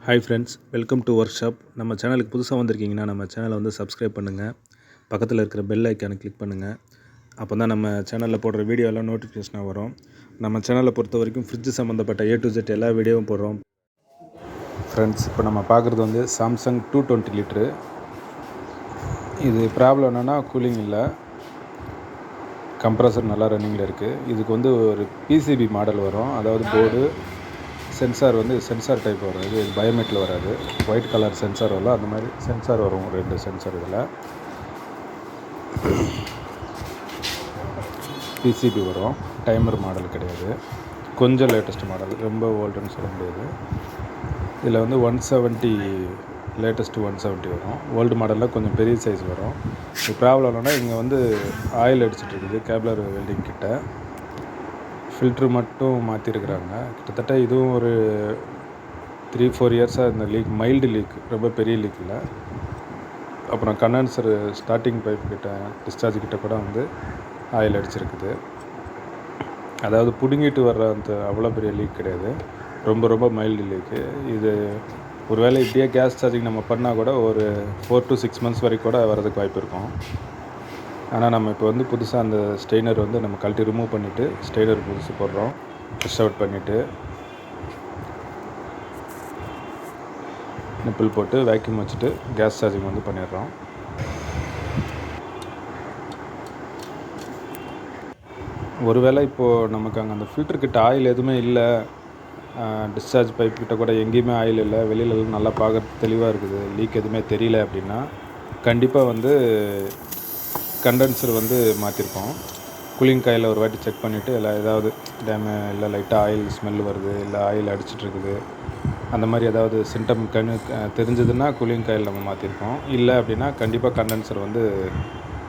Hi friends, welcome to work shop. நம்ம சேனலுக்கு புதுசாக வந்திருக்கீங்கன்னா நம்ம சேனலை வந்து சப்ஸ்கிரைப் பண்ணுங்கள். பக்கத்தில் இருக்கிற பெல் ஐக்கானை கிளிக் பண்ணுங்கள். அப்போ தான் நம்ம சேனலில் போடுற வீடியோலாம் நோட்டிஃபிகேஷனாக வரும். நம்ம சேனலை பொறுத்த வரைக்கும் ஃப்ரிட்ஜ் சம்மந்தப்பட்ட A to Z எல்லா வீடியோவும் போடுறோம். ஃப்ரெண்ட்ஸ், இப்போ நம்ம பார்க்குறது வந்து சாம்சங் 220 லிட்ரு. இது ப்ராப்ளம் என்னென்னா கூலிங் இல்லை, கம்ப்ரஸர் நல்லா ரன்னிங்கில் இருக்குது. இதுக்கு வந்து ஒரு PCB மாடல் வரும், அதாவது போர்டு சென்சார் வந்து சென்சார் டைப் வரும். இது பயோமெட்டில் வராது, ஒயிட் கலர் சென்சார் வரும். அந்த மாதிரி சென்சார் வரும், 2 சென்சார். இதில் PCB வரும், டைமர் மாடல் கிடையாது. கொஞ்சம் லேட்டஸ்ட் மாடல், ரொம்ப ஓல்டுன்னு சொல்ல முடியாது. இதில் வந்து 170 லேட்டஸ்ட்டு 170 வரும். ஓல்டு மாடலில் கொஞ்சம் பெரிய சைஸ் வரும். இது ப்ராப்ளம் என்னென்னா இங்கே வந்து ஆயில் அடிச்சிட்ருக்குது கேப்லர் வெல்டிங் கிட்ட. ஃபில்ட்ரு மட்டும் மாற்றிருக்கிறாங்க. கிட்டத்தட்ட இதுவும் ஒரு 3-4 இயர்ஸாக இந்த லீக், மைல்டு லீக், ரொம்ப பெரிய லீக் இல்லை. அப்புறம் கண்டென்சர் ஸ்டார்டிங் பைப் கிட்ட, டிஸ்சார்ஜ் கிட்ட கூட வந்து ஆயில் அடிச்சிருக்குது. அதாவது பிடுங்கிட்டு வர்ற அந்த அவ்வளோ பெரிய லீக் கிடையாது, ரொம்ப ரொம்ப மைல்டு லீக்கு. இது ஒரு வேளை இப்படியே கேஸ் சார்ஜிங் நம்ம பண்ணால் கூட ஒரு 4 to 6 months வரைக்கும் கூட வரதுக்கு வாய்ப்பு இருக்கும். ஆனால் நம்ம இப்போ வந்து புதுசாக அந்த ஸ்டெய்னர் வந்து நம்ம கழட்டி ரிமூவ் பண்ணிவிட்டு ஸ்டெய்னர் புதுசு போடுறோம். ஃப்ரெஷ் அவுட் பண்ணிவிட்டு நிப்பிள் போட்டு வேக்யூம் வச்சுட்டு கேஸ் சார்ஜிங் வந்து பண்ணிடுறோம். ஒருவேளை இப்போது நமக்கு அங்கே அந்த ஃபில்டர்கிட்ட ஆயில் எதுவுமே இல்லை, டிஸ்சார்ஜ் பைப் கிட்ட கூட எங்கேயுமே ஆயில் இல்லை, வெளியிலலாம் நல்லா பார்க்க தெளிவாக இருக்குது, லீக் எதுவுமே தெரியல அப்படின்னா கண்டிப்பாக வந்து கண்டென்சர் வந்து மாற்றிருப்போம். கூலிங் காயில் ஒரு வாட்டி செக் பண்ணிவிட்டு எல்லாம் ஏதாவது இல்லை லைட்டாக ஆயில் ஸ்மெல் வருது, இல்லை ஆயில் அடிச்சிட்ருக்குது, அந்த மாதிரி ஏதாவது சிம்டம் தெரிஞ்சதுன்னா கூலிங் காயில் நம்ம மாற்றிருப்போம். இல்லை அப்படின்னா கண்டிப்பாக கண்டென்சர் வந்து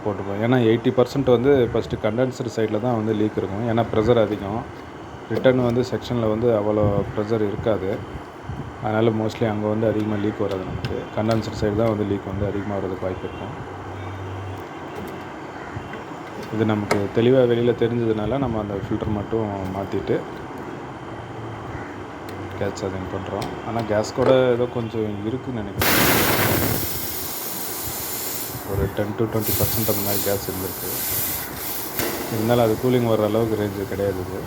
போட்டுப்போம். ஏன்னா 80% வந்து ஃபஸ்ட்டு கண்டென்சர் சைடில் தான் வந்து லீக் இருக்கும். ஏன்னா ப்ரெஷர் அதிகம், ரிட்டர்ன் வந்து செக்ஷனில் வந்து அவ்வளோ ப்ரெஷர் இருக்காது. அதனால் மோஸ்ட்லி அங்கே வந்து அதிகமாக லீக் வராது. நமக்கு கண்டென்சர் சைடு தான் வந்து லீக் வந்து அதிகமாக வரதுக்கு வாய்ப்பு இருக்கும். இது நமக்கு தெளிவாக வெளியில் தெரிஞ்சதுனால நம்ம அந்த ஃபில்டர் மட்டும் மாற்றிட்டு கேஸ் சார்ஜிங் பண்ணுறோம். ஆனால் கேஸ் கூட ஏதோ கொஞ்சம் இருக்குதுன்னு நினைக்கிறேன், ஒரு 10 to 20% அந்த மாதிரி கேஸ் இருந்திருக்கு. இருந்தாலும் அது கூலிங் வர்ற அளவுக்கு ரேஞ்சு கிடையாது. இது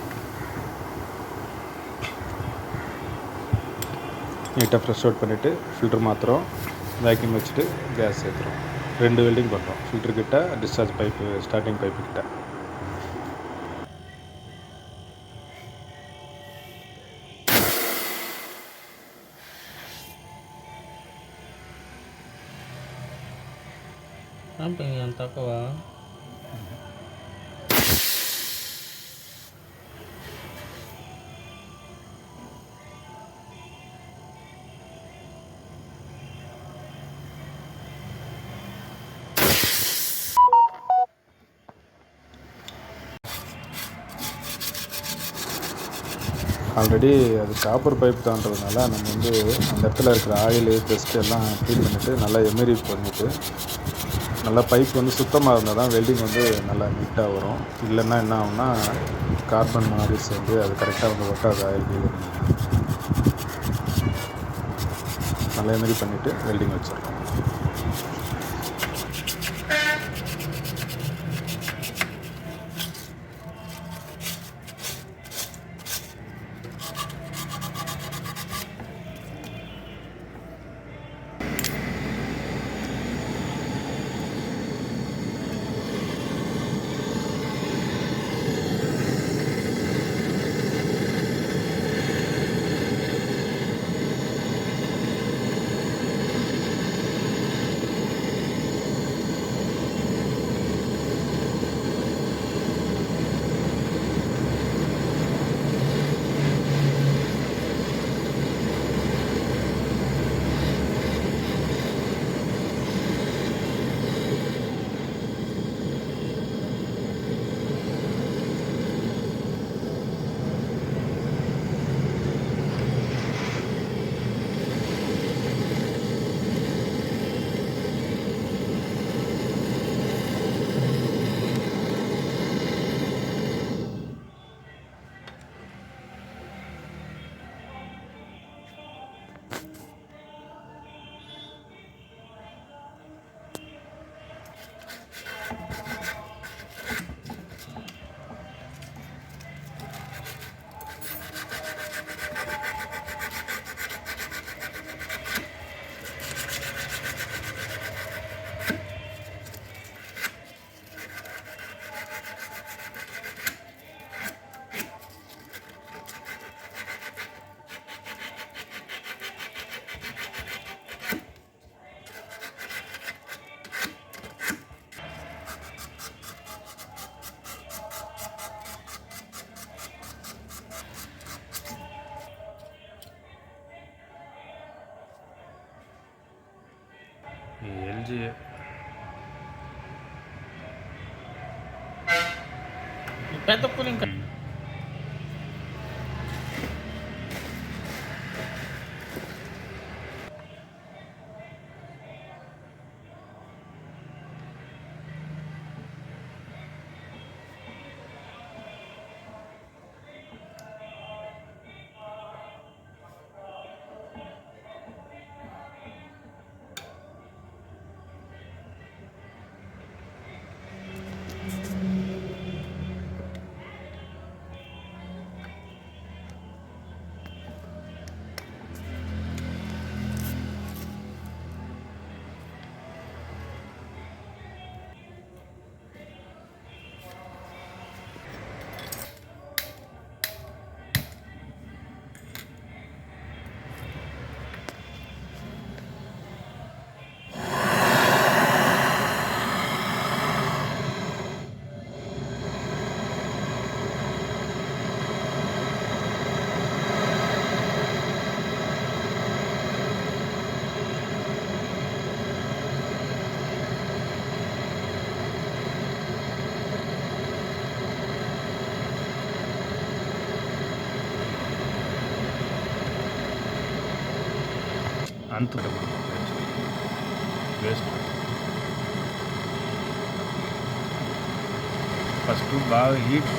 நீட்டாக ஃப்ரெஷ் அவுட் பண்ணிவிட்டு ஃபில்டர் மாற்றுறோம், வேக்யூம் வச்சுட்டு கேஸ் ஏற்றுறோம். 2 வெல்டிங் பண்ணுறோம், ஃபில்டர் கிட்ட, டிஸ்சார்ஜ் பைப்பு, ஸ்டார்டிங் பைப்பு கிட்ட. Apa yang takawa? ஆல்ரெடி அது காப்பர் பைப் தான்றதுனால நம்ம வந்து அந்த இடத்துல இருக்கிற ஆயிலு டஸ்ட் எல்லாம் க்ளீன் பண்ணிவிட்டு நல்லா எமரி பண்ணிவிட்டு, நல்லா பைப் வந்து சுத்தமாக இருந்தால் தான் வெல்டிங் வந்து நல்லா நீட்டாக வரும். இல்லைன்னா என்ன ஆகும்னா கார்பன் மாதிரி சேர்ந்து அது கரெக்டாக வந்து ஒட்டாது ஆயில். நல்லா எமரி பண்ணிவிட்டு வெல்டிங் வச்சிடலாம். ఈ ఎల్జీ పెద్ద కూలింగ్ అంత వేస్ట్. ఫస్ట్ బాగా హీట్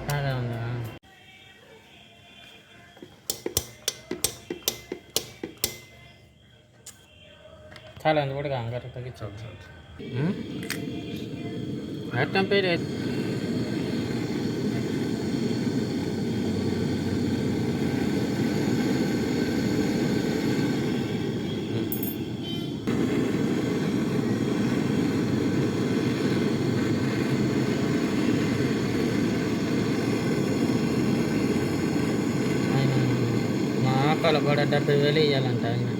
பாக வந்து చాలా ఉంది కూడా అంగారు తగ్గించాలి అట్టం పేరు మా ఆకలి కూడా 70,000 ఇవ్వాలంట ఆయన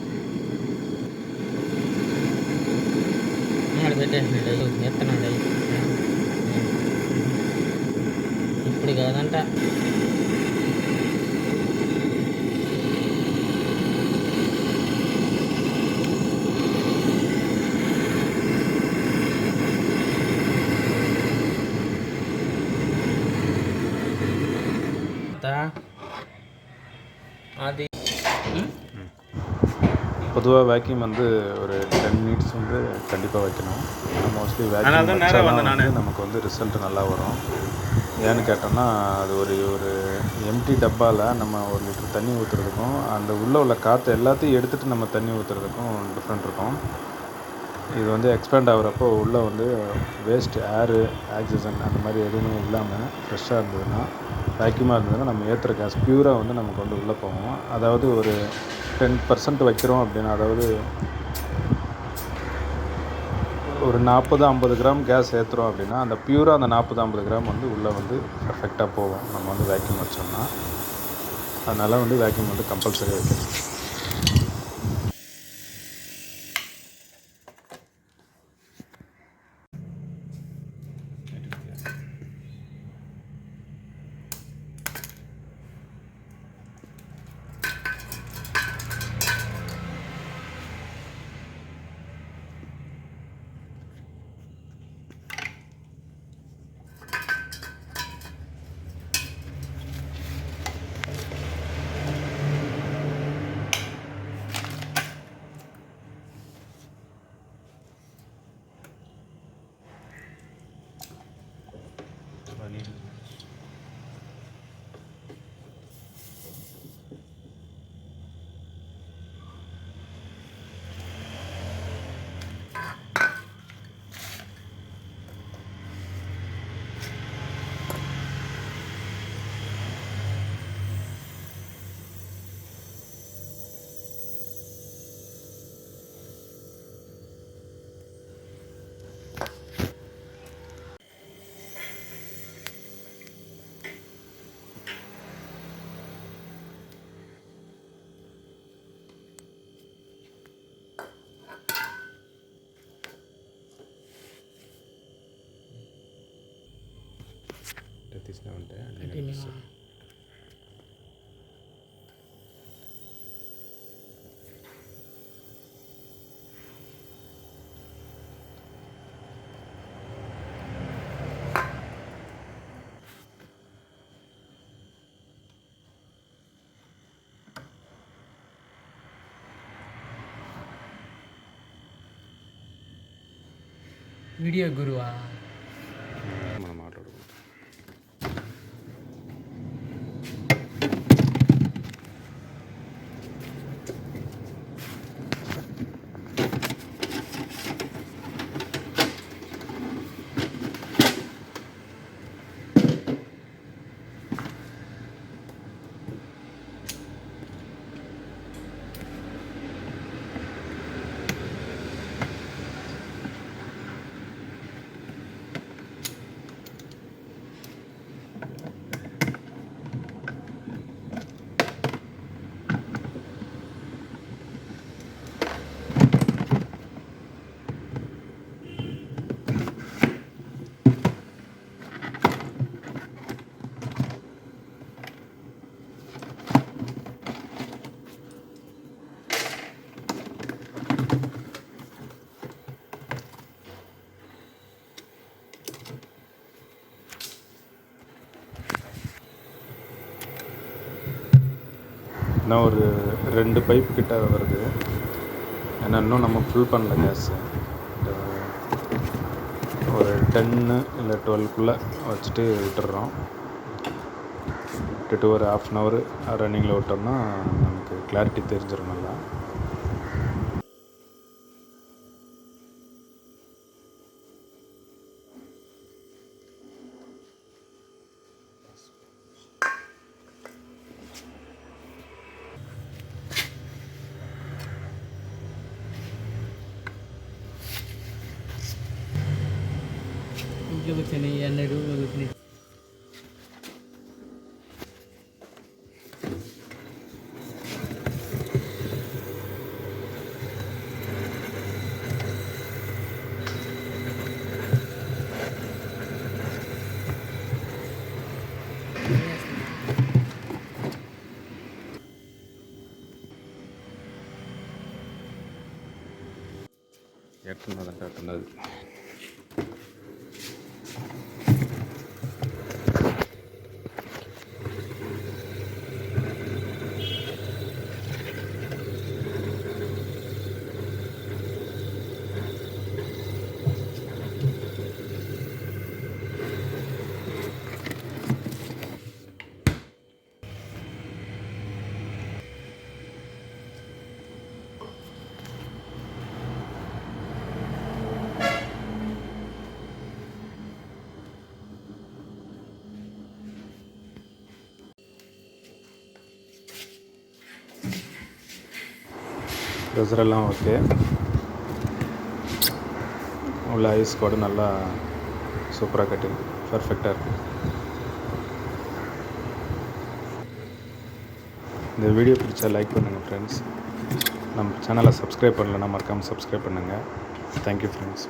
పెట్టేసినాడు ఎత్తనాడు ఇప్పుడు కాదంట அது பொதுவாக வேக்யூம் வந்து ஒரு 10 மினிட்ஸ் வந்து கண்டிப்பாக வைக்கணும். மோஸ்ட்லி வேக்யூம் வச்சாலும் நமக்கு வந்து ரிசல்ட் நல்லா வரும். ஏன்னு கேட்டோம்னா அது ஒரு எம்டி டப்பாவில் நம்ம 1 லிட்டர் தண்ணி ஊற்றுறதுக்கும் அந்த உள்ளே உள்ள காற்று எல்லாத்தையும் எடுத்துகிட்டு நம்ம தண்ணி ஊற்றுறதுக்கும் டிஃப்ரெண்ட் இருக்கும். இது வந்து எக்ஸ்பேண்ட் ஆகிறப்போ உள்ளே வந்து வேஸ்ட் ஏரு ஆக்சிஜன் அந்த மாதிரி எதுவுமே இல்லாமல் ஃப்ரெஷ்ஷாக இருந்ததுன்னா வேக்யூமாக இருந்ததுன்னா நம்ம ஏற்றுற கேஸ் ப்யூராக வந்து நமக்கு வந்து உள்ளே போகும். அதாவது ஒரு 10% வைக்கிறோம் அப்படின்னா, அதாவது ஒரு 40-50 கிராம் கேஸ் ஏற்றுறோம் அப்படின்னா அந்த ப்யூராக அந்த 40-50 கிராம் வந்து உள்ளே வந்து பர்ஃபெக்டாக போகும் நம்ம வந்து வேக்யூம் வச்சோம்னா. அதனால் வந்து வேக்யூம் வந்து கம்பல்சரி வைக்கணும். తీసినామంటే అన్నీ అంటే మేము కనిపిస్తాయి. వీడియో గురువా మనం మాట్లాడుకుంటాం. இன்னும் ஒரு 2 பைப் கிட்ட வருது. ஏன்னா இன்னும் நம்ம ஃபுல் பண்ணல கேஸு. ஒரு 10 இல்லை 12க்குள்ளே வச்சுட்டு விட்டுடுறோம். விட்டுட்டு ஒரு 1/2 hour ரன்னிங்கில் விட்டோம்னா நமக்கு கிளாரிட்டி தெரிஞ்சிடும் நல்லா. ఇంట్లో కూర్చొని అన్నీ రూమ్లో కూర్చొని ఎట్టున్నదంటే అట్టున్నది. ப்ரெஷர் எல்லாம் ஓகே. உள்ள ஐஸ் கூட நல்லா சூப்பராக கட்டிருக்கு, பர்ஃபெக்டாக இருக்குது. இந்த வீடியோ பிடிச்சா லைக் பண்ணுங்கள் ஃப்ரெண்ட்ஸ். நம்ம சேனலை சப்ஸ்கிரைப் பண்ணலைன்னா மறக்காமல் சப்ஸ்கிரைப் பண்ணுங்கள். Thank you friends.